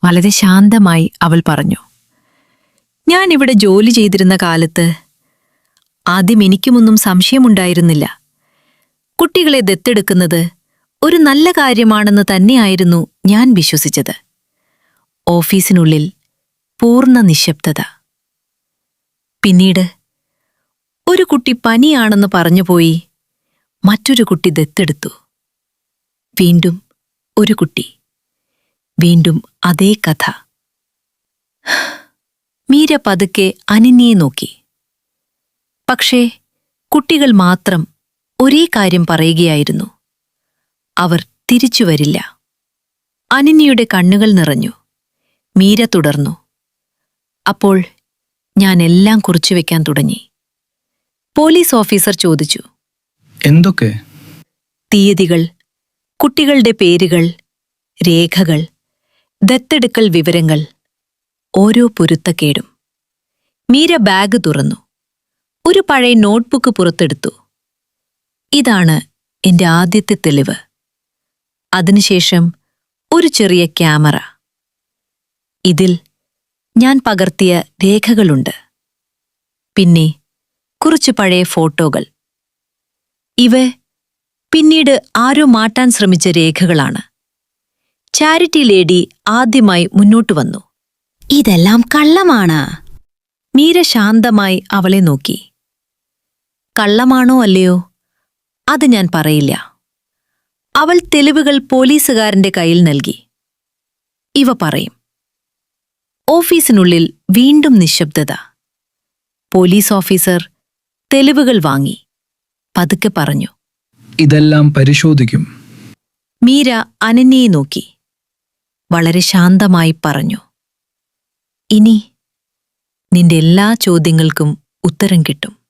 വളരെ ശാന്തമായി അവൾ പറഞ്ഞു. ഞാൻ ഇവിടെ ജോലി ചെയ്തിരുന്ന കാലത്ത് ആദ്യം എനിക്കുമൊന്നും സംശയമുണ്ടായിരുന്നില്ല. കുട്ടികളെ ദത്തെടുക്കുന്നത് ഒരു നല്ല കാര്യമാണെന്ന് തന്നെയായിരുന്നു ഞാൻ വിശ്വസിച്ചത്. ഓഫീസിനുള്ളിൽ പൂർണ്ണ നിശബ്ദത. പിന്നീട് ഒരു കുട്ടി പനിയാണെന്ന് പറഞ്ഞുപോയി. മറ്റൊരു കുട്ടി ദത്തെടുത്തു. വീണ്ടും ഒരു കുട്ടി. വീണ്ടും അതേ കഥ. മീര പതുക്കെ അനന്യയെ നോക്കി. പക്ഷേ കുട്ടികൾ മാത്രം ഒരേ കാര്യം പറയുകയായിരുന്നു. അവർ തിരിച്ചു വരില്ല. അനന്യയുടെ കണ്ണുകൾ നിറഞ്ഞു. മീര തുടർന്നു. അപ്പോൾ ഞാൻ എല്ലാം കുറിച്ചുവെക്കാൻ തുടങ്ങി. പോലീസ് ഓഫീസർ ചോദിച്ചു. എന്തൊക്കെ? തീയതികൾ, കുട്ടികളുടെ പേരുകൾ, രേഖകൾ, ദത്തെടുക്കൽ വിവരങ്ങൾ, ഓരോ പൊരുത്തക്കേടും. മീര ബാഗ് തുറന്നു. ഒരു പഴയ നോട്ട്ബുക്ക് പുറത്തെടുത്തു. ഇതാണ് എന്റെ ആദ്യത്തെ തെളിവ്. അതിനുശേഷം ഒരു ചെറിയ ക്യാമറ. ഇതിൽ ഞാൻ പകർത്തിയ രേഖകളുണ്ട്. പിന്നെ കുറച്ച് പഴയ ഫോട്ടോകൾ. ഇവ പിന്നീട് ആരോ മാറ്റാൻ ശ്രമിച്ച രേഖകളാണ്. ചാരിറ്റി ലേഡി ആദ്യമായി മുന്നോട്ടു വന്നു. ഇതെല്ലാം കള്ളമാണ്. മീര ശാന്തമായി അവളെ നോക്കി. കള്ളമാണോ അല്ലയോ അത് ഞാൻ പറയില്ല. അവൾ തെളിവുകൾ പോലീസുകാരന്റെ കയ്യിൽ നൽകി. ഇവ പറയും. ഓഫീസിനുള്ളിൽ വീണ്ടും നിശബ്ദത. പോലീസ് ഓഫീസർ തെളിവുകൾ വാങ്ങി. പതുക്കെ പറഞ്ഞു. ഇതെല്ലാം പരിശോധിക്കും. മീര അനന്യയെ നോക്കി. വളരെ ശാന്തമായി പറഞ്ഞു. ഇനി നിന്റെ എല്ലാ ചോദ്യങ്ങൾക്കും ഉത്തരം കിട്ടും.